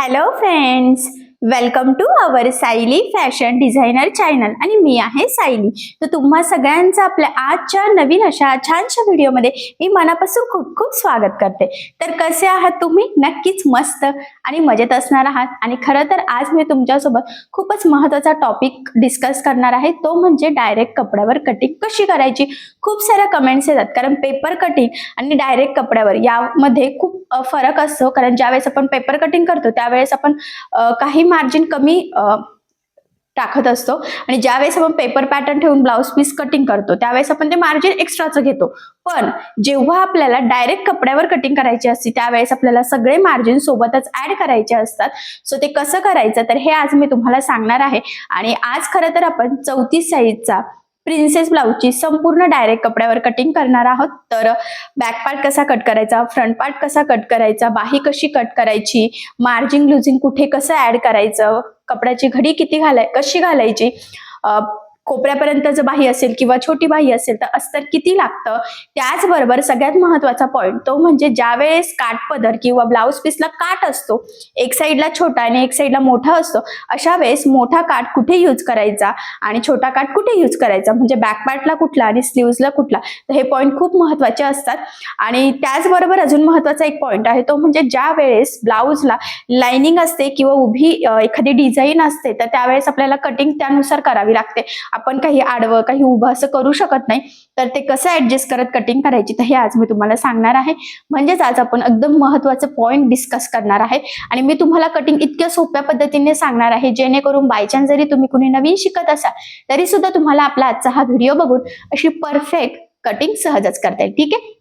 Hello friends, welcome to our Sayali fashion designer channel आणि मी आहे सायली. तर तुम्हा सगळ्यांचं आपल्या आजच्या नवीन अशा छानशा व्हिडिओमध्ये मी मनापासून खूप खूप स्वागत करते. तर कसे आहात तुम्ही? नक्कीच मस्त आणि मजेत असणार आहात. आणि खरं तर आज मी तुमच्यासोबत खूपच महत्त्वाचा टॉपिक डिस्कस करणार आहे, तो म्हणजे डायरेक्ट कपड्यावर कटिंग कशी करायची. खूप साऱ्या कमेंट्स येतात, कारण पेपर कटिंग आणि डायरेक्ट कपड्यावर यामध्ये खूप फरक असतो. कारण ज्यावेळेस आपण पेपर कटिंग करतो त्यावेळेस आपण काही मार्जिन कमी टाकत असतो आणि ज्यावेळेस आपण पेपर पॅटर्न ठेवून ब्लाउज पीस कटिंग करतो त्यावेळेस आपण ते मार्जिन एक्स्ट्राचं घेतो. पण जेव्हा आपल्याला डायरेक्ट कपड्यावर कटिंग करायची असते त्यावेळेस आपल्याला सगळे मार्जिन सोबतच ऍड करायचे असतात. सो ते कसं करायचं तर हे आज मी तुम्हाला सांगणार आहे. आणि आज खरं तर आपण 34 साईजचा प्रिन्सेस ब्लाउजची संपूर्ण डायरेक्ट कपड्यावर कटिंग करणार आहोत. तर बॅक पार्ट कसा कट करायचा, फ्रंट पार्ट कसा कट करायचा, बाही कशी कट करायची, मार्जिन लुजिंग कुठे कसं ऍड करायचं, कपड्याची घडी किती कशी घालायची, कोपऱ्यापर्यंत जर बाही असेल किंवा छोटी बाही असेल तर अस्तर किती लागतं. त्याचबरोबर सगळ्यात महत्वाचा पॉईंट तो म्हणजे ज्यावेळेस काठ पदर किंवा ब्लाउज पीसला काठ असतो, एक साईडला छोटा आणि एक साईडला मोठा असतो, अशा वेळेस मोठा काठ कुठे यूज करायचा आणि छोटा काठ कुठे यूज करायचा, म्हणजे बॅक पार्टला कुठला आणि स्लीव्हजला कुठला. तर हे पॉईंट खूप महत्वाचे असतात. आणि त्याचबरोबर अजून महत्वाचा एक पॉईंट आहे, तो म्हणजे ज्या वेळेस ब्लाउजला लाइनिंग असते किंवा उभी एखादी डिझाईन असते तर त्यावेळेस आपल्याला कटिंग त्यानुसार करावी लागते. आपण काही आडवं काही उभं असं करू शकत नाही. तर ते कसं ऍडजस्ट करत कटिंग करायची तर हे आज मी तुम्हाला सांगणार आहे. म्हणजेच आज आपण एकदम महत्वाचं पॉईंट डिस्कस करणार आहे आणि मी तुम्हाला कटिंग इतक्या सोप्या पद्धतीने सांगणार आहे जेणेकरून बायचान्स जरी तुम्ही कुणी नवीन शिकत असाल तरी सुद्धा तुम्हाला आपला आजचा हा व्हिडिओ बघून अशी परफेक्ट कटिंग सहजच करता येईल. ठीक आहे,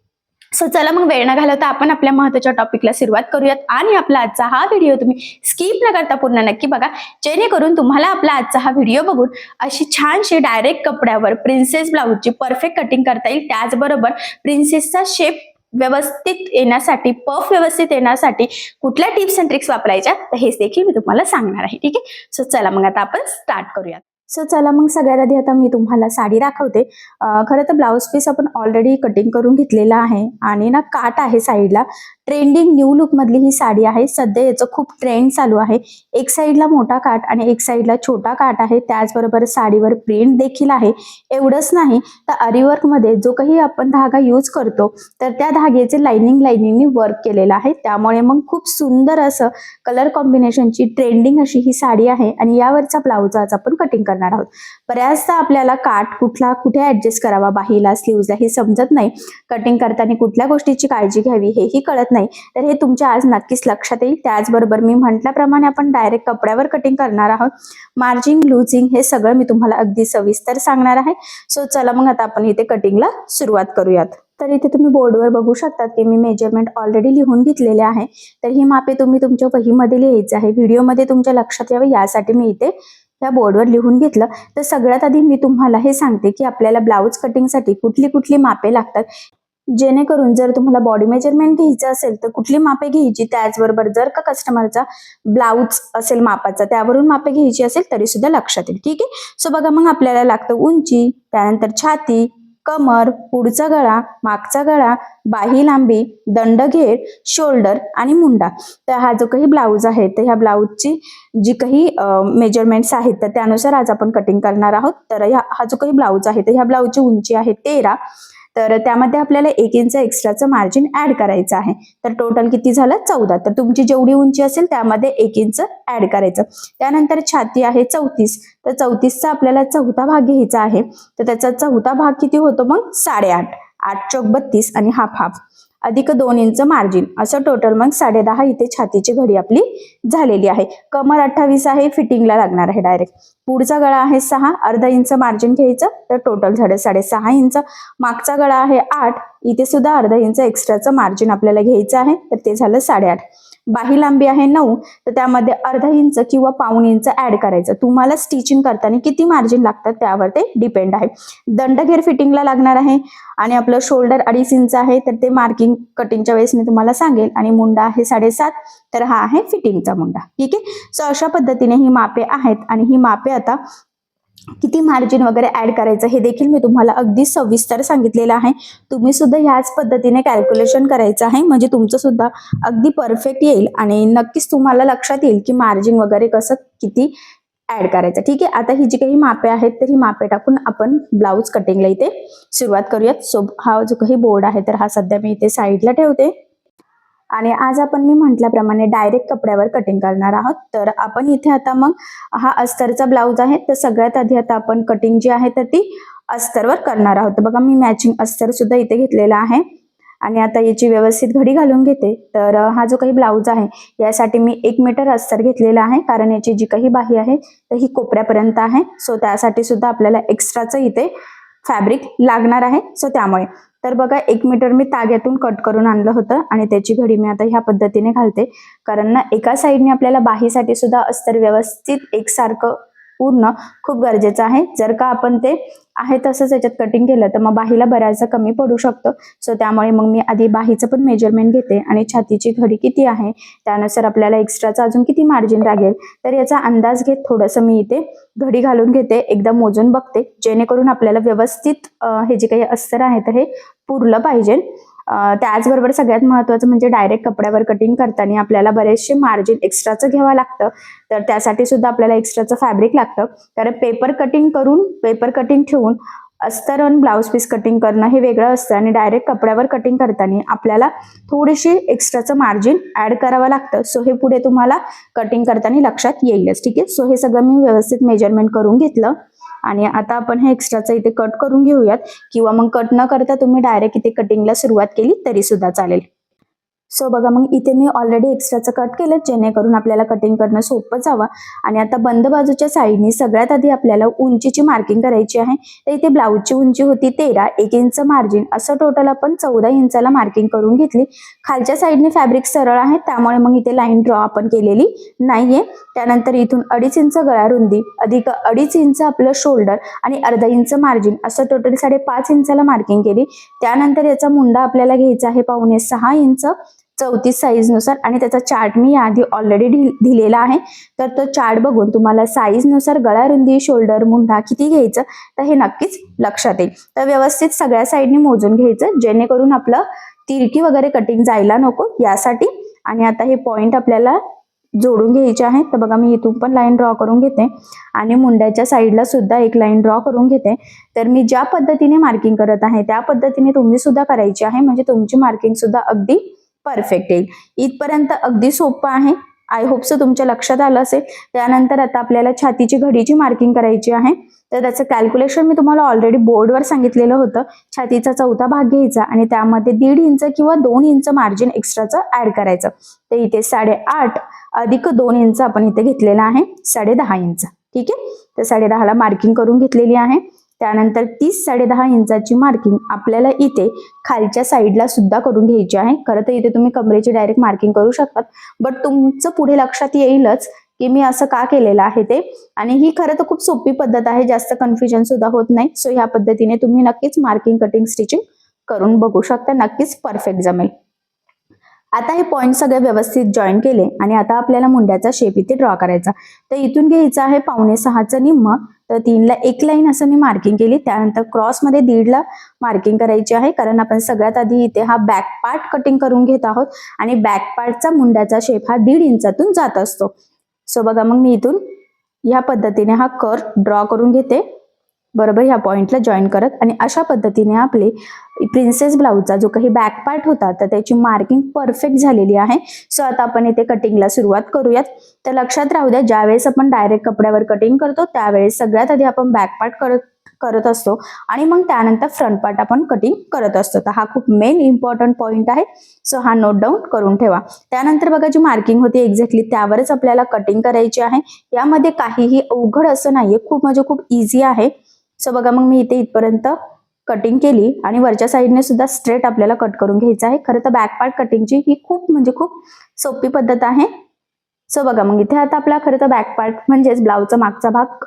सो चला मग वेळ न घालवता आपण आपल्या महत्त्वाच्या टॉपिकला सुरुवात करूयात. आणि आपला आजचा हा व्हिडिओ तुम्ही स्किप न करता पूर्ण नक्की बघा, जेणेकरून तुम्हाला आपला आजचा हा व्हिडिओ बघून अशी छानशी डायरेक्ट कपड्यावर प्रिन्सेस ब्लाउजची परफेक्ट कटिंग करता येईल. त्याचबरोबर प्रिन्सेसचा शेप व्यवस्थित येण्यासाठी, पफ व्यवस्थित येण्यासाठी कुठल्या टिप्स अँड ट्रिक्स वापरायच्या तर हेच देखील मी तुम्हाला सांगणार आहे. ठीक आहे, सो चला मग आता आपण स्टार्ट करूयात. सो चला मग सगळ्यात आधी आता मी तुम्हाला साडी दाखवते. खरं तर ब्लाउज पीस आपण ऑलरेडी कटिंग करून घेतलेला आहे आणि ना काट आहे साईडला. ट्रेंडिंग न्यू लुक मधली ही साडी आहे. सध्या याचं खूप ट्रेंड चालू आहे. एक साईडला मोठा काट आणि एक साईडला छोटा काट आहे. त्याचबरोबर साडीवर प्रिंट देखील आहे. एवढंच नाही तर आरीवर्क मध्ये जो काही आपण धागा यूज करतो तर त्या धाग्याचे लाइनिंगनी वर्क केलेलं आहे. त्यामुळे मग खूप सुंदर असं कलर कॉम्बिनेशनची ट्रेंडिंग अशी ही साडी आहे आणि यावरचा ब्लाउज आज आपण कटिंग करणार आहोत. बऱ्याचदा आपल्याला काठ कुठे ऍडजस्ट करावा, बाहीला स्लीव्हजला हे समजत नाही. कटिंग करताना कुठल्या गोष्टीची काळजी घ्यावी हेही कळत नाही. तर हे तुमच्या आज नक्कीच लक्षात येईल. त्याचबरोबर मी म्हटल्याप्रमाणे आपण डायरेक्ट कपड्यावर कटिंग करणार आहोत. मार्जिन लुजिंग हे सगळं मी तुम्हाला अगदी सविस्तर सांगणार आहे. सो चला मग आता आपण इथे कटिंगला सुरुवात करूयात. तर इथे तुम्ही बोर्डवर बघू शकता की मी मेजरमेंट ऑलरेडी लिहून घेतलेले आहे. तर ही मापे तुम्ही तुमच्या वहीमध्ये लिहायचं आहे. व्हिडिओमध्ये तुमच्या लक्षात यावं यासाठी मी इथे या बोर्डवर लिहून घेतलं. तर सगळ्यात आधी मी तुम्हाला हे सांगते की आपल्याला ब्लाउज कटिंगसाठी कुठली मापे लागतात, जेणेकरून जर तुम्हाला बॉडी मेजरमेंट घ्यायचं असेल तर कुठली मापे घ्यायची, त्याचबरोबर जर का कस्टमरचा ब्लाउज असेल मापाचा त्यावरून मापे घ्यायची असेल तरी सुद्धा लक्षात येईल. ठीक आहे, सो बघा मग आपल्याला लागतं उंची, त्यानंतर छाती, कमर, पुढचा गळा, मागचा गळा, बाही लांबी, दंडघेर, शोल्डर आणि मुंडा. तर हा जो काही ब्लाउज आहे तर ह्या ब्लाउजची जी काही मेजरमेंट्स आहेत तर त्यानुसार आज आपण कटिंग करणार आहोत. तर हा जो काही ब्लाउज आहे तर ह्या ब्लाउजची उंची आहे 13. तर त्यामध्ये आपल्याला 1 इंच एक्स्ट्राचं मार्जिन ऍड करायचं आहे. तर टोटल किती झालं 14. तर तुमची जेवढी उंची असेल त्यामध्ये 1 इंच ऍड करायचं. त्यानंतर छाती आहे 34. तर 34चा आपल्याला चौथा भाग घ्यायचा आहे. तर त्याचा चौथा भाग किती होतो मग 8.5. 8 चौक 32 आणि हाफ अधिक 2 इंच मार्जिन, असं टोटल मग 10.5 इथे छातीची घडी आपली झालेली आहे. कमर 28 आहे, फिटिंगला लागणार आहे डायरेक्ट. पुढचा गळा आहे 6, अर्धा इंच मार्जिन घ्यायचं. तर टोटल झालं 6.5 इंच. मागचा गळा आहे 8, इथे सुद्धा अर्धा इंच एक्स्ट्राचं मार्जिन आपल्याला घ्यायचं आहे. तर ते झालं 8.5. बाही लांबी आहे 9. तर त्यामध्ये अर्धा इंच किंवा पाऊण इंच ऍड करायचं. तुम्हाला स्टिचिंग करताना किती मार्जिन लागतात त्यावर ते डिपेंड आहे. दंडघेर फिटिंगला लागणार आहे आणि आपलं शोल्डर 2.5 इंच आहे. तर ते मार्किंग कटिंगच्या वेळेस मी तुम्हाला सांगेल. आणि मुंडा आहे 7.5. तर हा आहे फिटिंगचा मुंडा. ठीक आहे, सो अशा पद्धतीने ही मापे आहेत आणि ही मापे आता किती मार्जिन वगैरे ऍड करायचं हे देखील मी तुम्हाला अगदी सविस्तर सांगितलेलं आहे. तुम्ही सुद्धा ह्याच पद्धतीने कॅल्क्युलेशन करायचं आहे, म्हणजे तुमचं सुद्धा अगदी परफेक्ट येईल आणि नक्कीच तुम्हाला लक्षात येईल की मार्जिन वगैरे कसं किती ऍड करायचं. ठीक आहे, आता ही जी काही मापे आहेत तर ही मापे टाकून आपण ब्लाऊज कटिंगला इथे सुरुवात करूयात. सो हा जो काही बोर्ड आहे तर हा सध्या मी इथे साईडला ठेवते आणि आज आपण मी म्हटल्याप्रमाणे डायरेक्ट कपड्यावर कटिंग करणार आहोत. तर आपण इथे आता मग हा अस्तरचा ब्लाऊज आहे, तर सगळ्यात आधी आता आपण कटिंग जी आहे तर ती अस्तरवर करणार आहोत. तर बघा मी मॅचिंग अस्तर सुद्धा इथे घेतलेला आहे आणि आता याची व्यवस्थित घडी घालून घेते. तर हा जो काही ब्लाऊज आहे यासाठी मी 1 मीटर अस्तर घेतलेला आहे, कारण याची जी काही बाही आहे तर ही कोपऱ्यापर्यंत आहे. सो त्यासाठी सुद्धा आपल्याला एक्स्ट्राचं इथे फॅब्रिक लागणार आहे. सो त्यामुळे तर बघा 1 मीटर मी ताग्यातून कट करून आणलं होतं आणि त्याची घडी मी आता ह्या पद्धतीने घालते, कारण ना एका साईडने आपल्याला बाहीसाठी सुद्धा अस्तर व्यवस्थित एकसारखं पूर्ण खूप गरजेचं आहे. जर का आपण ते आहे तसंच याच्यात कटिंग केलं तर मग बाहीला बऱ्याचदा कमी पडू शकतं. सो त्यामुळे मग मी आधी बाहीचं पण मेजरमेंट घेते आणि छातीची घडी किती आहे त्यानुसार आपल्याला एक्स्ट्राचं अजून किती मार्जिन लागेल तर याचा अंदाज घेत थोडंसं मी इथे घडी घालून घेते, एकदा मोजून बघते, जेणेकरून आपल्याला व्यवस्थित हे जे काही अस्तर आहे तर हे पुरलं पाहिजे. त्याचबरोबर सगळ्यात महत्त्वाचं म्हणजे डायरेक्ट कपड्यावर कटिंग करताना आपल्याला बरेचसे मार्जिन एक्स्ट्राचं घ्यावं लागतं, तर त्यासाठी सुद्धा आपल्याला एक्स्ट्राचं फॅब्रिक लागतं. कारण पेपर कटिंग ठेवून अस्तर आणि ब्लाऊज पीस कटिंग करणं हे वेगळं असतं आणि डायरेक्ट कपड्यावर कटिंग करताना आपल्याला थोडीशी एक्स्ट्राचं मार्जिन ऍड करावं लागतं. सो हे पुढे तुम्हाला कटिंग करताना लक्षात येईलच. ठीक आहे, सो हे सगळं मी व्यवस्थित मेजरमेंट करून घेतलं आणि आता आपण हे एक्स्ट्राचं इथे कट करून घेऊयात, किंवा मग कट न करता तुम्ही डायरेक्ट इथे कटिंगला सुरुवात केली तरी सुद्धा चालेल. सो बघा मग इथे मी ऑलरेडी एक्स्ट्राचं कट केलं, जेणेकरून आपल्याला कटिंग करणं सोपं जावं. आणि आता बंद बाजूच्या साईडनी सगळ्यात आधी आपल्याला उंचीची मार्किंग करायची आहे. तर इथे ब्लाऊजची उंची होती 13, 1 इंच मार्जिन, असं टोटल आपण 14 इंचाला मार्किंग करून घेतली. खालच्या साईडने फॅब्रिक सरळ आहे त्यामुळे मग इथे लाईन ड्रॉ आपण केलेली नाहीये. त्यानंतर इथून 2.5 इंच गळा रुंदी अधिक 2.5 इंच आपलं शोल्डर आणि अर्धा इंच मार्जिन, असं टोटल 5.5 इंचाला मार्किंग केली. त्यानंतर याचा मुंडा आपल्याला घ्यायचा आहे 5.6 इंच 34 साईज नुसार, आणि त्याचा चार्ट मी आधी ऑलरेडी दिलेला आहे. तर तो चार्ट बघून तुम्हाला साईज नुसार गळा रुंदी शोल्डर मुंडा किती घ्यायचं तर हे नक्कीच लक्षात येईल. तर व्यवस्थित सगळ्या साईडनी मोजून घ्यायचं, जेणेकरून आपलं तिरकी वगैरे कटिंग जायला नको यासाठी. आणि आता हे पॉइंट आपल्याला जोडून घ्यायचे आहे. तर बघा मी इथून पण लाईन ड्रॉ करून घेते आणि मुंड्याच्या साईडला सुद्धा एक लाईन ड्रॉ करून घेते. तर मी ज्या पद्धतीने मार्किंग करत आहे त्या पद्धतीने तुम्ही सुद्धा करायची आहे, म्हणजे तुमची मार्किंग सुद्धा अगदी परफेक्ट येईल. इथपर्यंत अगदी सोपं आहे. आय होप सो तुमच्या लक्षात आलं असेल. त्यानंतर आता आपल्याला छातीची घडीची मार्किंग करायची आहे. तर त्याचं कॅल्क्युलेशन मी तुम्हाला ऑलरेडी बोर्डवर सांगितलेलं होतं. छातीचा 4था भाग घ्यायचा आणि त्यामध्ये 1.5 इंच किंवा 2 इंच मार्जिन एक्स्ट्राचं ऍड करायचं. तर इथे 8.5 अधिक 2 इंच आपण इथे घेतलेला आहे 10.5 इंच. ठीक आहे, तर 10.5ला मार्किंग करून घेतलेली आहे. त्यानंतर 10.5 इंचाची मार्किंग आपल्याला इथे खालच्या साईडला सुद्धा करून घ्यायची आहे. खरं तर इथे तुम्ही कमरेची डायरेक्ट मार्किंग करू शकतात, बट तुमचं पुढे लक्षात येईलच की मी असं का केलेलं आहे ते. आणि ही खरं तर खूप सोपी पद्धत आहे, जास्त कन्फ्युजन सुद्धा होत नाही. सो ह्या पद्धतीने तुम्ही नक्कीच मार्किंग कटिंग स्टिचिंग करून बघू शकता, नक्कीच परफेक्ट जमेल. आता हे पॉइंट सगळे व्यवस्थित जॉईन केले आणि आता आपल्याला मुंड्याचा शेप इथे ड्रॉ करायचा. तर इथून घ्यायचं आहे 5.6चं निम्म, तर 3ला एक लाईन असं मी मार्किंग केली. त्यानंतर क्रॉसमध्ये 1.5ला मार्किंग करायची आहे, कारण आपण सगळ्यात आधी इथे हा बॅक पार्ट कटिंग करून घेत आहोत आणि बॅक पार्टचा मुंड्याचा शेप हा 1.5 इंचातून जात असतो. सो बघा मग मी इथून ह्या पद्धतीने हा कर्व ड्रॉ करून घेते, बरोबर ह्या पॉइंटला जॉईन करत. आणि अशा पद्धतीने आपले प्रिन्सेस ब्लाऊजचा जो काही बॅक पार्ट होता तर त्याची मार्किंग परफेक्ट झालेली आहे. सो आता आपण इथे कटिंगला सुरुवात करूयात. तर लक्षात राहू द्या, ज्यावेळेस आपण डायरेक्ट कपड्यावर कटिंग करतो त्यावेळेस सगळ्यात आधी आपण बॅक पार्ट करत असतो आणि मग त्यानंतर फ्रंट पार्ट आपण कटिंग करत असतो. तर हा खूप मेन इम्पॉर्टंट पॉइंट आहे. सो हा नोट डाऊन करून ठेवा. त्यानंतर बघा जी मार्किंग होती एक्झॅक्टली त्यावरच आपल्याला कटिंग करायची आहे. यामध्ये काहीही अवघड असं नाहीये, खूप म्हणजे खूप इझी आहे. सो बघा मग मी इथे इथपर्यंत कटिंग केली आणि वरच्या साईडने सुद्धा स्ट्रेट आपल्याला कट करून घ्यायचं आहे. खरं तर बॅक पार्ट कटिंगची ही खूप म्हणजे खूप सोपी पद्धत आहे. सो बघा मग इथे आता आपला खरं तर बॅक पार्ट म्हणजेच ब्लाऊजचा मागचा भाग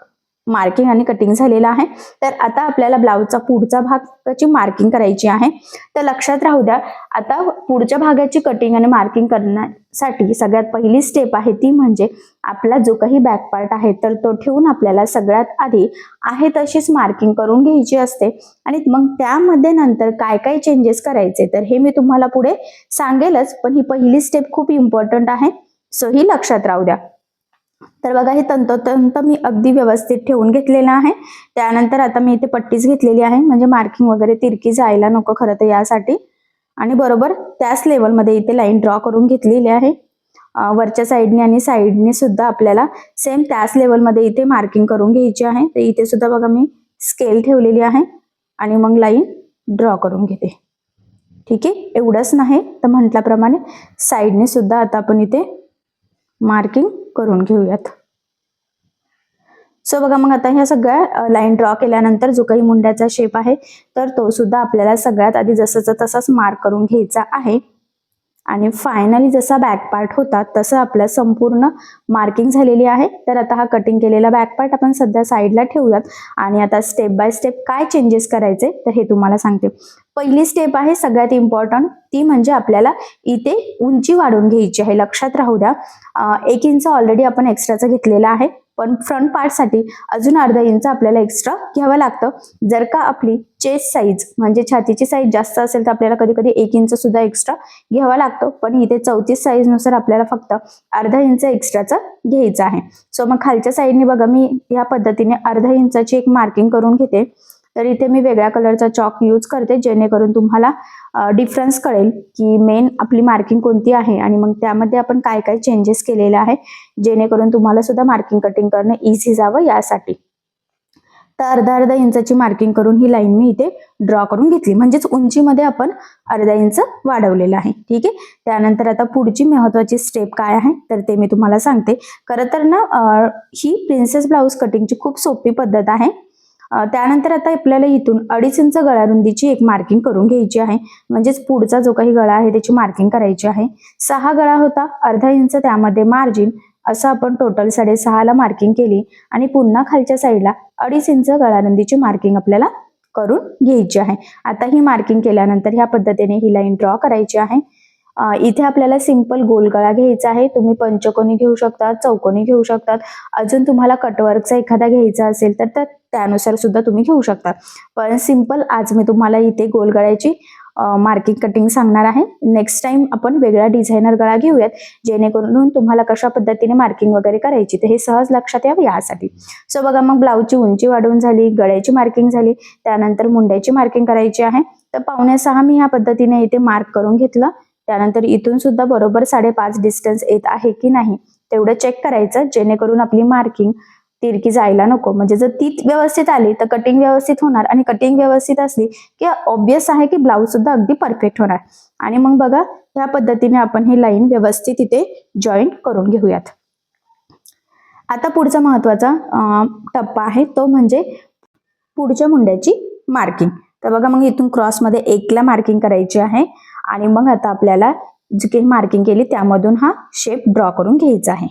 मार्किंग आणि कटिंग झालेलं आहे. तर आता आपल्याला ब्लाऊजचा पुढचा भागाची मार्किंग करायची आहे. तर लक्षात राहू द्या, आता पुढच्या भागाची कटिंग आणि मार्किंग करण्यासाठी सगळ्यात पहिली स्टेप आहे ती म्हणजे आपला जो काही बॅक पार्ट आहे तर तो ठेवून आपल्याला सगळ्यात आधी आहे तशीच मार्किंग करून घ्यायची असते. आणि मग त्यामध्ये नंतर काय काय चेंजेस करायचे तर हे मी तुम्हाला पुढे सांगेलच, पण ही पहिली स्टेप खूप इम्पॉर्टंट आहे, सो ही लक्षात राहू द्या. तर बघा हे तंतोतंत मी अगदी व्यवस्थित ठेवून घेतलेलं आहे. त्यानंतर आता मी इथे पट्टीच घेतलेली आहे, म्हणजे मार्किंग वगैरे तिरकी जायला नको खरं तर यासाठी. आणि बरोबर त्याच लेवलमध्ये इथे लाईन ड्रॉ करून घेतलेली आहे. वरच्या साईडने आणि साईडने सुद्धा आपल्याला सेम त्याच लेवलमध्ये इथे मार्किंग करून घ्यायची आहे. तर इथे सुद्धा बघा मी स्केल ठेवलेली आहे आणि मग लाईन ड्रॉ करून घेते. ठीक आहे, एवढंच नाही तर म्हटल्याप्रमाणे साईडने सुद्धा आता आपण इथे मार्किंग करून घेऊयात. सो बघा मग आता ह्या सगळ्या लाईन ड्रॉ केल्यानंतर जो काही मुंड्याचा शेप आहे तर तो सुद्धा आपल्याला सगळ्यात आधी जसंच तसाच मार्क करून घ्यायचा आहे. आणि फायनली जसा बॅक पार्ट होता तसं आपलं संपूर्ण मार्किंग झालेली आहे. तर आता हा कटिंग केलेला बॅक पार्ट आपण सध्या साईडला ठेवूयात आणि आता स्टेप बाय स्टेप काय चेंजेस करायचे तर हे तुम्हाला सांगते. पहिली स्टेप आहे सगळ्यात इम्पॉर्टंट, ती म्हणजे आपल्याला इथे उंची वाढवून घ्यायची आहे. लक्षात राहू द्या, 1 इंच ऑलरेडी आपण एक्स्ट्राचा घेतलेला आहे, पण फ्रंट पार्टसाठी अजून अर्धा इंच आपल्याला एक्स्ट्रा घ्यावं लागतं. जर का आपली चेस्ट साईज म्हणजे छातीची साईज जास्त असेल तर आपल्याला कधी कधी 1 इंच सुद्धा एक्स्ट्रा घ्यावा लागतो, पण इथे 34 साईज नुसार आपल्याला फक्त अर्धा इंच एक्स्ट्राचं घ्यायचं आहे. सो मग खालच्या साईडने बघा मी या पद्धतीने अर्धा इंचाची एक मार्किंग करून घेते. तर इथे मी वेगळ्या कलरचा चॉक यूज करते जेणेकरून तुम्हाला डिफरन्स कळेल की मेन आपली मार्किंग कोणती आहे आणि मग त्यामध्ये आपण काय काय चेंजेस केलेले आहे, जेणेकरून तुम्हाला सुद्धा मार्किंग कटिंग करणं इझी जावं यासाठी. तर अर्धा इंचाची मार्किंग करून ही लाईन मी इथे ड्रॉ करून घेतली, म्हणजेच उंचीमध्ये आपण अर्धा इंच वाढवलेलं आहे. ठीक आहे, त्यानंतर आता पुढची महत्वाची स्टेप काय आहे तर ते मी तुम्हाला सांगते. खरं तर ना ही प्रिन्सेस ब्लाऊज कटिंगची खूप सोपी पद्धत आहे. त्यानंतर आता आपल्याला इथून 2.5 इंच गळा रुंदीची एक मार्किंग करून घ्यायची आहे, म्हणजेच पुढचा जो काही गळा आहे त्याची मार्किंग करायची आहे. 6 गळा होता, अर्धा इंच त्यामध्ये मार्जिन, असं आपण टोटल 6.5 ला मार्किंग केली आणि पुन्हा खालच्या साईडला 2.5 इंच गळा रुंदीची मार्किंग आपल्याला करून घ्यायची आहे. आता ही मार्किंग केल्यानंतर ह्या पद्धतीने ही लाईन ड्रॉ करायची आहे. इथे आपल्याला सिंपल गोल गळा घ्यायचा आहे. तुम्ही पंचकोनी घेऊ शकता, चौकोनी घेऊ शकतात, अजून तुम्हाला कटवर्कचा एखादा घ्यायचा असेल तर त्यानुसार सुद्धा तुम्ही घेऊ शकता. पण सिंपल आज मी तुम्हाला इथे गोल गळ्याची मार्किंग कटिंग सांगणार आहे. नेक्स्ट टाइम आपण वेगळा डिझायनर गळा घेऊयात जेणेकरून तुम्हाला कशा पद्धतीने मार्किंग वगैरे करायची तर हे सहज लक्षात यावं यासाठी. सो बघा मग ब्लाऊजची उंची वाढवून झाली, गळ्याची मार्किंग झाली, त्यानंतर मुंड्याची मार्किंग करायची आहे. तर 5.25 मी ह्या पद्धतीने इथे मार्क करून घेतलं. त्यानंतर इथून सुद्धा बरोबर 5.5 डिस्टन्स येत आहे की नाही तेवढं चेक करायचं, जेणेकरून आपली मार्किंग तिरकी जायला नको. म्हणजे जर ती व्यवस्थित आली तर कटिंग व्यवस्थित होणार आणि कटिंग व्यवस्थित असली की ऑब्वियस आहे की ब्लाऊज सुद्धा अगदी परफेक्ट होणार. आणि मग बघा ह्या पद्धतीने आपण ही लाईन व्यवस्थित इथे जॉईंट करून घेऊयात. आता पुढचा महत्वाचा टप्पा आहे तो म्हणजे पुढच्या मुंड्याची मार्किंग. तर बघा मग इथून क्रॉसमध्ये 1 ला मार्किंग करायची आहे आणि मग आता आपल्याला जी काही मार्किंग केली त्यामधून हा शेप ड्रॉ करून घ्यायचा आहे.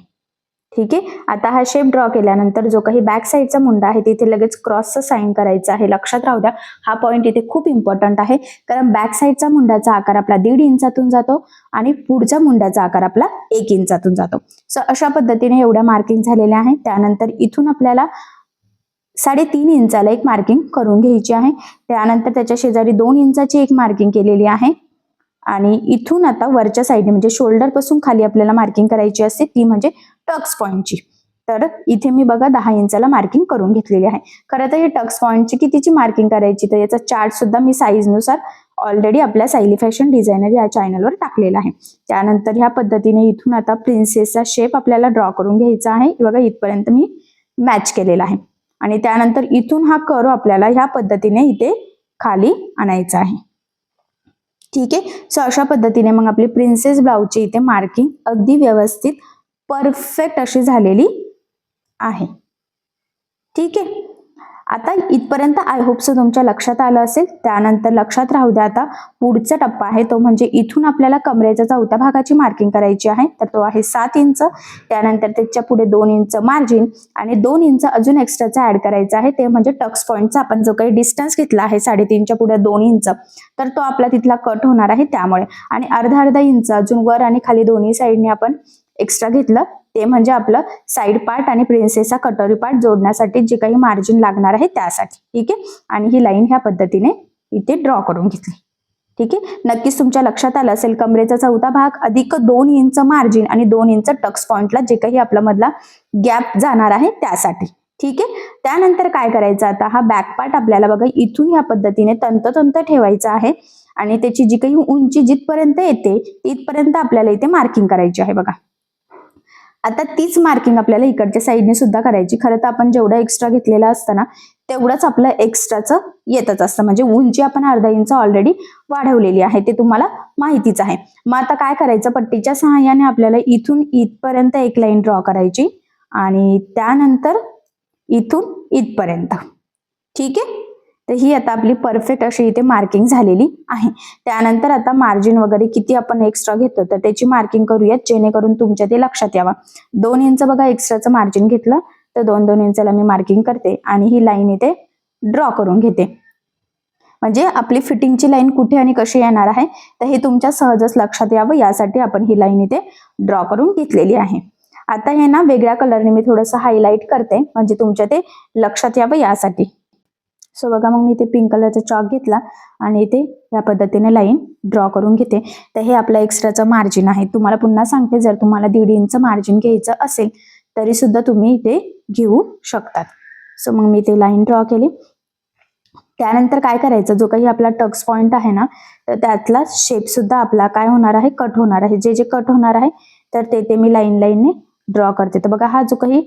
ठीक आहे, आता हा शेप ड्रॉ केल्यानंतर जो काही बॅक साईडचा मुंडा आहे तिथे लगेच क्रॉसचं साईन करायचं आहे. लक्षात राहू द्या, हा पॉईंट इथे खूप इम्पॉर्टंट आहे, कारण बॅक साईडचा मुंड्याचा आकार आपला 1.5 इंचातून जातो आणि पुढच्या मुंड्याचा आकार आपला 1 इंचातून जातो. सो अशा पद्धतीने एवढ्या मार्किंग झालेल्या आहे. त्यानंतर इथून आपल्याला 3.5 इंचाला एक मार्किंग करून घ्यायची आहे. त्यानंतर त्याच्या शेजारी 2 इंचाची एक मार्किंग केलेली आहे आणि इथून आता वरच्या साईडने म्हणजे शोल्डर पासून खाली आपल्याला मार्किंग करायची असते ती म्हणजे टक्स पॉईंटची. तर इथे मी बघा 10 इंचाला मार्किंग करून घेतलेली आहे. खरं तर हे टक्स पॉईंटची कितीची मार्किंग करायची तर याचा चार्ट सुद्धा मी साईज नुसार ऑलरेडी आपल्या सायली फॅशन डिझायनर या चॅनलवर टाकलेला आहे. त्यानंतर ह्या पद्धतीने इथून आता प्रिन्सेसचा शेप आपल्याला ड्रॉ करून घ्यायचा आहे. बघा इथपर्यंत मी मॅच केलेला आहे आणि त्यानंतर इथून हा कर्व आपल्याला ह्या पद्धतीने इथे खाली आणायचा आहे. ठीक आहे, सो अशा पद्धतीने मग आपली प्रिन्सेस ब्लाऊजची इथे मार्किंग अगदी व्यवस्थित परफेक्ट अशी झालेली आहे. ठीक आहे, आता इथपर्यंत आय होप सो तुमच्या लक्षात आलं असेल. त्यानंतर लक्षात राहू द्या, आता पुढचा टप्पा आहे तो म्हणजे इथून आपल्याला कमरेच्या चौथ्या भागाची मार्किंग करायची आहे. तर तो आहे 7 इंच. त्यानंतर त्याच्या पुढे 2 इंच मार्जिन आणि 2 इंच अजून एक्स्ट्राचा ऍड करायचा आहे, ते म्हणजे टक्स पॉईंटचा आपण जो काही डिस्टन्स घेतला आहे 3.5च्या पुढे 2 इंच, तर तो आपला तिथला कट होणार आहे त्यामुळे. आणि अर्धा इंच अजून वर आणि खाली दोन्ही साईडने आपण एक्स्ट्रा घेतलं, ते म्हणजे आपलं साईड पार्ट आणि प्रिन्सेसचा कटोरी पार्ट जोडण्यासाठी जे काही मार्जिन लागणार आहे त्यासाठी. ठीक आहे. आणि ही लाईन ह्या पद्धतीने इथे ड्रॉ करून घेतली. ठीक आहे. नक्कीच तुमच्या लक्षात आलं असेल, कमरेचा चौथा भाग अधिक 2 इंच मार्जिन आणि 2 इंच टक्स पॉइंटला जे काही आपला मधला गॅप जाणार आहे त्यासाठी. ठीक आहे. त्यानंतर काय करायचं, आता हा बॅक पार्ट आपल्याला बघा इथून या पद्धतीने तंतोतंत ठेवायचा आहे आणि त्याची जी काही उंची जिथपर्यंत येते तिथपर्यंत आपल्याला इथे मार्किंग करायची आहे बघा. आता तीच मार्किंग आपल्याला इकडच्या साईडने सुद्धा करायची. खरं तर आपण जेवढं एक्स्ट्रा घेतलेलं असतं ना तेवढंच आपलं एक्स्ट्राचं येतच असतं, म्हणजे उंची आपण अर्धा इंच ऑलरेडी वाढवलेली आहे, ते तुम्हाला माहितीच आहे. मग आता काय करायचं, पट्टीच्या सहाय्याने आपल्याला इथून इथपर्यंत एक लाईन ड्रॉ करायची आणि त्यानंतर इथून इथपर्यंत. ठीक आहे. तर ही आता आपली परफेक्ट अशी इथे मार्किंग झालेली आहे. त्यानंतर आता मार्जिन वगैरे किती आपण एक्स्ट्रा घेतो तर त्याची मार्किंग करूयात, जेणेकरून तुमच्या ते लक्षात यावं. 2 इंच बघा एक्स्ट्राचं मार्जिन घेतलं, तर 2-2 इंचाला मी मार्किंग करते आणि ही लाईन इथे ड्रॉ करून घेते. म्हणजे आपली फिटिंगची लाईन कुठे आणि कशी येणार आहे तर हे तुमच्या सहजच लक्षात यावं, यासाठी आपण ही लाईन इथे ड्रॉ करून घेतलेली आहे. आता हे ना वेगळ्या कलरने मी थोडंसं हायलाइट करते, म्हणजे तुमच्या ते लक्षात यावं यासाठी. सो बघा, मग मी इथे पिंक कलरचा चॉक घेतला आणि इथे या पद्धतीने लाईन ड्रॉ करून घेते. तर हे आपलं एक्स्ट्राचं मार्जिन आहे. तुम्हाला पुन्हा सांगते, जर तुम्हाला 1.5 इंच मार्जिन घ्यायचं असेल तरी सुद्धा तुम्ही इथे घेऊ शकतात. सो मग मी इथे लाईन ड्रॉ केली. त्यानंतर काय करायचं, जो काही आपला टक्स पॉइंट आहे ना तर त्यातला शेप सुद्धा आपला काय होणार आहे, कट होणार आहे. जे जे कट होणार आहे तर ते मी लाईनने ड्रॉ करते. तर बघा, हा जो काही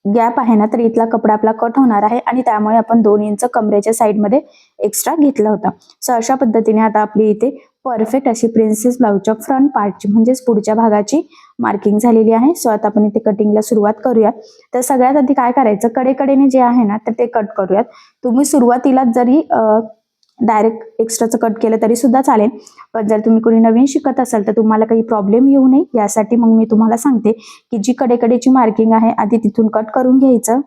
गॅप आहे ना तर इथला कपडा आपला कट होणार आहे आणि त्यामुळे आपण 2 इंच कमरेच्या साईडमध्ये एक्स्ट्रा घेतला होता. सो अशा पद्धतीने आता आपली इथे परफेक्ट अशी प्रिन्सेस ब्लाउजच्या फ्रंट पार्टची म्हणजेच पुढच्या भागाची मार्किंग झालेली आहे. सो आता आपण इथे कटिंगला सुरुवात करूया. तर सगळ्यात आधी काय करायचं, कडेकडेने जे आहे ना तर ते कट करूयात. तुम्ही सुरुवातीला जरी डायरेक्ट एक्स्ट्राचं कट केलं तरी सुद्धा चालेल, पण जर तुम्ही कोणी नवीन शिकत असाल तर तुम्हाला काही प्रॉब्लेम येऊ नये यासाठी मग मी तुम्हाला सांगते की जी कडेकडेची मार्किंग आहे आधी तिथून कट करून घ्यायचं.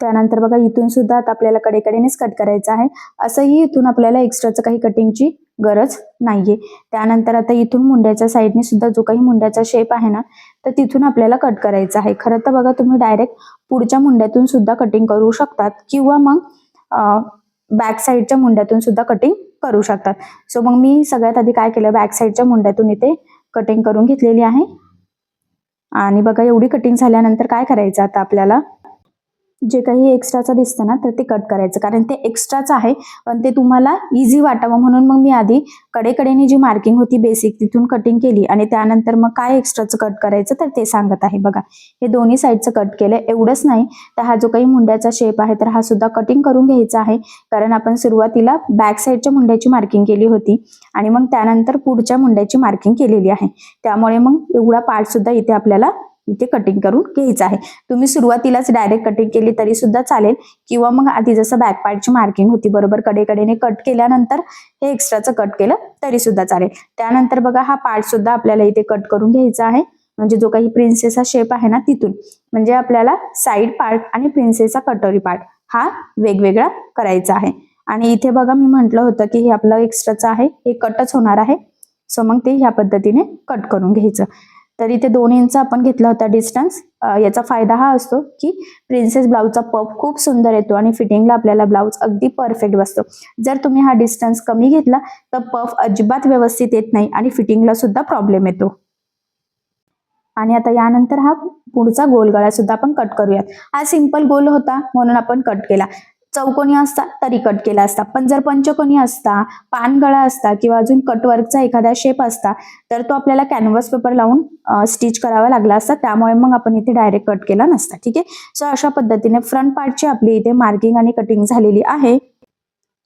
त्यानंतर बघा, इथून सुद्धा आता आपल्याला कडेकडेनेच कट करायचं आहे. असंही इथून आपल्याला एक्स्ट्राचं काही कटिंगची गरज नाहीये. त्यानंतर आता इथून मुंड्याच्या साईडने सुद्धा जो काही मुंड्याचा शेप आहे ना तर तिथून आपल्याला कट करायचा आहे. खरं तर बघा, तुम्ही डायरेक्ट पुढच्या मुंड्यातून सुद्धा कटिंग करू शकतात किंवा मग बॅक साईडच्या मुंड्यातून सुद्धा कटिंग करू शकतात. सो मग मी सगळ्यात आधी काय केलं, बॅक साईडच्या मुंड्यातून इथे कटिंग करून घेतलेली आहे. आणि बघा, एवढी कटिंग झाल्यानंतर काय करायचं, आता आपल्याला जे काही एक्स्ट्राचं दिसतं ना तर ते कट करायचं, कारण ते एक्स्ट्राचं आहे पण ते तुम्हाला इझी वाटावं म्हणून मग मी आधी कडेकडेने जी मार्किंग होती बेसिक तिथून कटिंग केली आणि त्यानंतर मग काय एक्स्ट्राचं कट करायचं तर ते सांगत आहे. बघा, हे दोन्ही साईडचं कट केलं. एवढंच नाही तर हा जो काही मुंड्याचा शेप आहे तर हा सुद्धा कटिंग करून घ्यायचा आहे, कारण आपण सुरुवातीला बॅक साईडच्या मुंड्याची मार्किंग केली होती आणि मग त्यानंतर पुढच्या मुंड्याची मार्किंग केलेली आहे. त्यामुळे मग एवढा पार्ट सुद्धा इथे आपल्याला इथे कटिंग करून घ्यायचं आहे. तुम्ही सुरुवातीलाच डायरेक्ट कटिंग केली तरी सुद्धा चालेल किंवा मग आधी जसं बॅक पार्टची मार्किंग होती बरोबर कडेकडेने कट केल्यानंतर हे एक्स्ट्राचं कट केलं तरी सुद्धा चालेल. त्यानंतर बघा, हा पार्ट सुद्धा आपल्याला इथे कट करून घ्यायचा आहे, म्हणजे जो काही प्रिन्सेसचा शेप आहे ना तिथून, म्हणजे आपल्याला साईड पार्ट आणि प्रिन्सेसचा कटोरी पार्ट हा वेगवेगळा करायचा आहे. आणि इथे बघा, मी म्हटलं होतं की हे आपलं एक्स्ट्राचं आहे, हे कटच होणार आहे. सो मग ते ह्या पद्धतीने कट करून घ्यायचं. तर इथे 2 इंच आपण घेतला होता डिस्टन्स. याचा फायदा हा असतो की प्रिन्सेस ब्लाउजचा पफ खूप सुंदर येतो आणि फिटिंगला आपल्याला ब्लाउज अगदी परफेक्ट बसतो. जर तुम्ही हा डिस्टन्स कमी घेतला तर पफ अजिबात व्यवस्थित येत नाही आणि फिटिंगला सुद्धा प्रॉब्लेम येतो. आणि आता यानंतर हा पुढचा गोल गळा सुद्धा आपण कट करूयात. हा सिंपल गोल होता म्हणून आपण कट केला. चौकोनी असता तरी कट केला असता, पण जर पंचकोनी असता, पानगळा असता किंवा अजून कटवर्कचा एखादा शेप असता तर तो आपल्याला कॅनव्हास पेपर लावून स्टिच करावा लागला असता, त्यामुळे मग आपण इथे डायरेक्ट कट केला नसता. ठीक आहे. सो अशा पद्धतीने फ्रंट पार्टची आपली इथे मार्किंग आणि कटिंग झालेली आहे.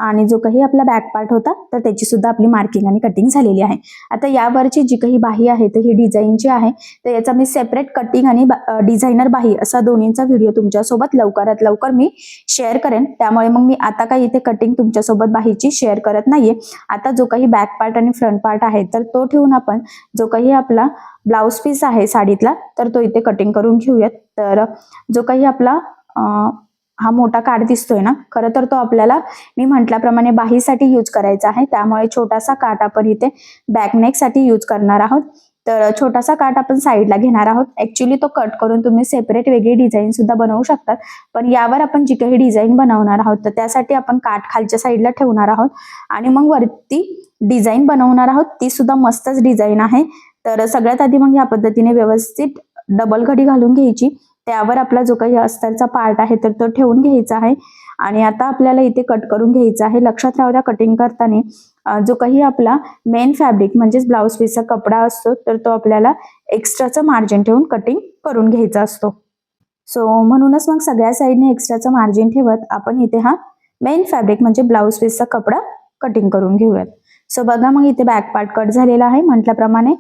आणि जो काही आपला बॅक पार्ट होता तर त्याची सुद्धा आपली मार्किंग आणि कटिंग झालेली आहे. आता यावरची जी काही बाही आहे तर ही डिझाईनची आहे. तर याचा मी सेपरेट कटिंग आणि डिझायनर बाही असा दोन्हींचा व्हिडिओ तुमच्यासोबत लवकरात लवकर मी शेअर करेन. त्यामुळे मग मी आता काही इथे कटिंग तुमच्यासोबत बाहीची शेअर करत नाहीये. आता जो काही बॅक पार्ट आणि फ्रंट पार्ट आहे तर तो ठेवून आपण जो काही आपला ब्लाउज पीस आहे साडीतला तर तो इथे कटिंग करून घेऊयात. तर जो काही आपला हा मोठा काठ दिसतोय ना, खरं तर तो आपल्याला मी म्हटल्याप्रमाणे बाहीसाठी यूज करायचा आहे. त्यामुळे छोटासा काठ आपण इथे बॅकनेक साठी यूज करणार आहोत. तर छोटासा काठ आपण साईडला घेणार आहोत. ऍक्च्युली तो कट करून तुम्ही सेपरेट वेगळी डिझाईन सुद्धा बनवू शकतात, पण यावर आपण जी काही डिझाईन बनवणार आहोत तर त्यासाठी आपण काठ खालच्या साईडला ठेवणार आहोत आणि मग वरती डिझाईन बनवणार आहोत. ती सुद्धा मस्तच डिझाईन आहे. तर सगळ्यात आधी मग या पद्धतीने व्यवस्थित डबल घडी घालून घ्यायची. त्यावर आपला जो काही अस्तरचा पार्ट आहे तर तो ठेवून घ्यायचा आहे आणि आता आपल्याला इथे कट करून घ्यायचा आहे. लक्षात राहू द्या, कटिंग करताना जो काही आपला मेन फॅब्रिक म्हणजेच ब्लाउज पीसचा कपडा असतो तर तो आपल्याला एक्स्ट्राचं मार्जिन ठेवून कटिंग करून घ्यायचा असतो. सो म्हणूनच मग सगळ्या साईडने एक्स्ट्राचं मार्जिन ठेवत आपण इथे हा मेन फॅब्रिक म्हणजे ब्लाउज पीसचा कपडा कटिंग करून घेऊयात. सो बघा, मग इथे बॅक पार्ट कट झालेला आहे. म्हटल्याप्रमाणे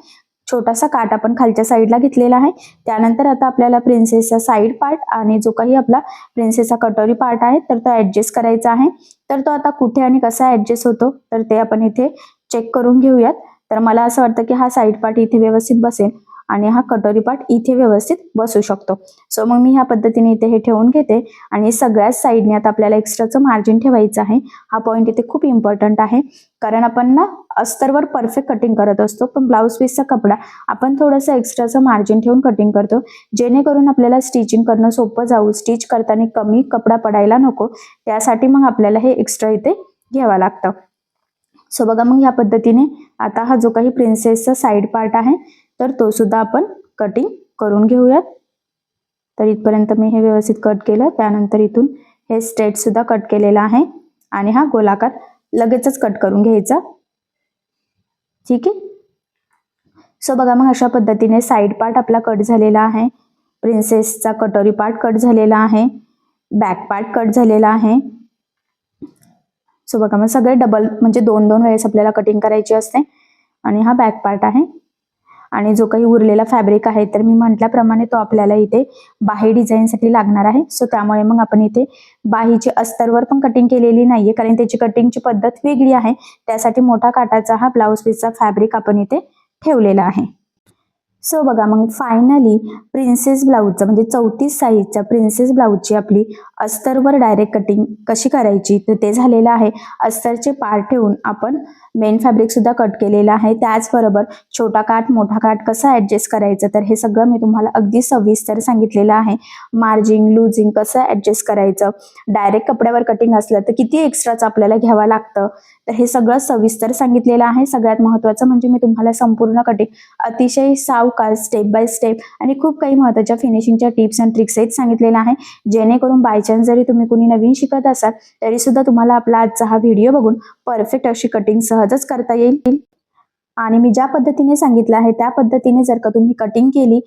छोटासा काठ आपण खालच्या साईडला घेतलेला आहे. त्यानंतर आता आपल्याला प्रिन्सेसचा साईड पार्ट आणि जो काही आपला प्रिन्सेसचा कटोरी पार्ट आहे तर तो ऍडजस्ट करायचा आहे. तर तो आता कुठे आणि कसा ऍडजस्ट होतो तर ते आपण इथे चेक करून घेऊयात. तर मला असं वाटतं की हा साईड पार्ट इथे व्यवस्थित बसेल आणि हा कटोरी पार्ट इथे व्यवस्थित बसू शकतो. सो मग मी ह्या पद्धतीने इथे हे ठेवून घेते आणि सगळ्याच साईडने आता आपल्याला एक्स्ट्राचं मार्जिन ठेवायचं आहे. हा पॉईंट इथे खूप इम्पॉर्टंट आहे, कारण आपण ना अस्तरवर परफेक्ट कटिंग करत असतो, पण ब्लाउज पीसचा कपडा आपण थोडंसं एक्स्ट्राचं मार्जिन ठेवून कटिंग करतो, जेणेकरून आपल्याला स्टिचिंग करणं सोपं जाऊ, स्टिच करताना कमी कपडा पडायला नको, त्यासाठी मग आपल्याला हे एक्स्ट्रा इथे घ्यावं लागतं. सो बघा, मग ह्या पद्धतीने आता हा जो काही प्रिन्सेसचा साईड पार्ट आहे तर तो सुद्धा आपण कटिंग करून घेऊयात. तर इथपर्यंत मी हे व्यवस्थित कट केलं. त्यानंतर इथून हे स्ट्रेट सुद्धा कट केलेला आहे आणि हा गोलाकार लगेचच कट करून घ्यायचा. ठीक आहे. सो बघा, मग अशा पद्धतीने साईड पार्ट आपला कट झालेला आहे, प्रिन्सेसचा कटोरी पार्ट कट झालेला आहे, बॅक पार्ट कट झालेला आहे. सो बघा, मग सगळे डबल म्हणजे दोन दोन वेळेस आपल्याला कटिंग करायची असते. आणि हा बॅक पार्ट आहे आणि जो काही उरलेला फॅब्रिक आहे तर मी म्हटल्याप्रमाणे तो आपल्याला इथे बाही डिझाईनसाठी लागणार आहे. सो त्यामुळे मग आपण इथे बाहीची अस्तरवर पण कटिंग केलेली नाहीये, कारण त्याची कटिंगची पद्धत वेगळी आहे. त्यासाठी मोठा काठाचा हा ब्लाउज पीसचा फॅब्रिक आपण इथे ठेवलेला आहे. सो बघा, मग फायनली प्रिन्सेस ब्लाऊजचं म्हणजे 34 साईजच्या प्रिन्सेस ब्लाऊजची आपली अस्तरवर डायरेक्ट कटिंग कशी करायची तर ते झालेलं आहे. अस्तरचे पार्ट ठेवून आपण मेन फॅब्रिक सुद्धा कट केलेला आहे. त्याचबरोबर छोटा काठ मोठा काठ कसं ऍडजस्ट करायचं तर हे सगळं मी तुम्हाला अगदी सविस्तर सांगितलेलं आहे. मार्जिंग लुजिंग कसं ऍडजस्ट करायचं, डायरेक्ट कपड्यावर कटिंग असलं तर किती एक्स्ट्राचं आपल्याला घ्यावं लागतं, तर हे सगळं सविस्तर सांगितलेलं आहे. सगळ्यात महत्त्वाचं म्हणजे मी तुम्हाला संपूर्ण कटिंग अतिशय सावकाश स्टेप बाय स्टेप आणि खूप काही महत्त्वाच्या फिनिशिंगच्या टिप्स अँड ट्रिक्स सांगितलेल्या आहे, जेणेकरून बाय चान्स जरी तुम्ही कुणी नवीन शिकत असाल तरी सुद्धा तुम्हाला आपला आजचा हा व्हिडिओ बघून परफेक्ट अशी कटिंग सहजच करता येईल. आणि मी ज्या पद्धतीने सांगितलं आहे त्या पद्धतीने जर का तुम्ही कटिंग केली,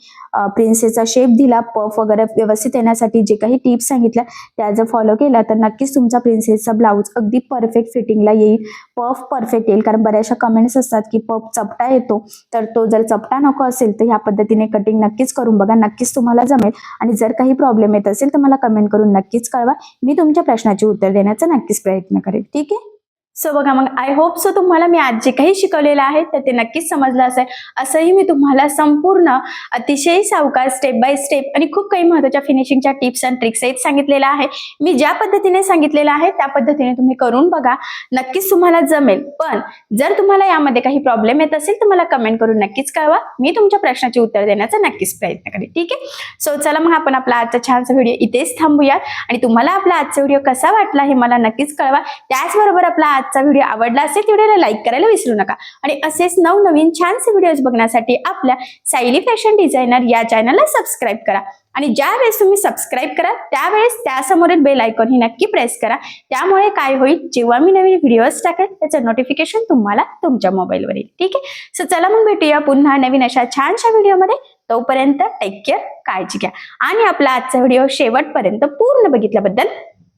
प्रिन्सेसचा शेप दिला, पफ वगैरे व्यवस्थित येण्यासाठी जे काही टिप्स सांगितल्या त्या जर फॉलो केला तर नक्कीच तुमचा प्रिन्सेसचा ब्लाऊज अगदी परफेक्ट फिटिंगला येईल, पफ परफेक्ट येईल. कारण बऱ्याचशा कमेंट्स असतात की पफ चपटा येतो, तर तो जर चपटा नको असेल तर ह्या पद्धतीने कटिंग नक्कीच करून बघा, नक्कीच तुम्हाला जमेल. आणि जर काही प्रॉब्लेम येत असेल तर मला कमेंट करून नक्कीच कळवा, मी तुमच्या प्रश्नाचे उत्तर देण्याचा नक्कीच प्रयत्न करेल. ठीक आहे. सो बघा, मग आय होप सो तुम्हाला मी आज जे काही शिकवलेलं आहे तर ते नक्कीच समजलं असेल. असंही मी तुम्हाला संपूर्ण अतिशय सावकाश स्टेप बाय स्टेप आणि खूप काही महत्त्वाच्या फिनिशिंगच्या टिप्स अँड ट्रिक्स सांगितलेल्या आहे. मी ज्या पद्धतीने सांगितलेलं आहे त्या पद्धतीने तुम्ही करून बघा, नक्कीच तुम्हाला जमेल. पण जर तुम्हाला यामध्ये काही प्रॉब्लेम येत असेल तर मला कमेंट करून नक्कीच कळवा, मी तुमच्या प्रश्नाचे उत्तर देण्याचा नक्कीच प्रयत्न करेन. ठीक आहे. सो चला मग आपण आपला आजचा छानसा व्हिडिओ इथेच थांबूया आणि तुम्हाला आपला आजचा व्हिडिओ कसा वाटला हे मला नक्कीच कळवा. त्याचबरोबर आपला आजचा व्हिडिओ आवडला असेल व्हिडिओला लाईक करायला विसरू नका आणि असेच नवनवीन छानसे व्हिडिओज बघण्यासाठी आपल्या सायली फॅशन डिझायनर या चॅनलला सबस्क्राईब करा. आणि ज्या वेळेस तुम्ही सबस्क्राईब करा त्यावेळेस त्यासमोरील बेल आयकॉन ही नक्की प्रेस करा. त्यामुळे काय होईल, जेव्हा मी नवीन व्हिडिओज टाकेल त्याचं नोटिफिकेशन तुम्हाला तुमच्या मोबाईलवर येईल. ठीक आहे. सो चला मग भेटूया पुन्हा नवीन अशा छानशा व्हिडिओमध्ये. तोपर्यंत टेक केअर, काळजी घ्या आणि आपला आजचा व्हिडिओ शेवटपर्यंत पूर्ण बघितल्याबद्दल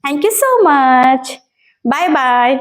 thank you so much. Bye bye.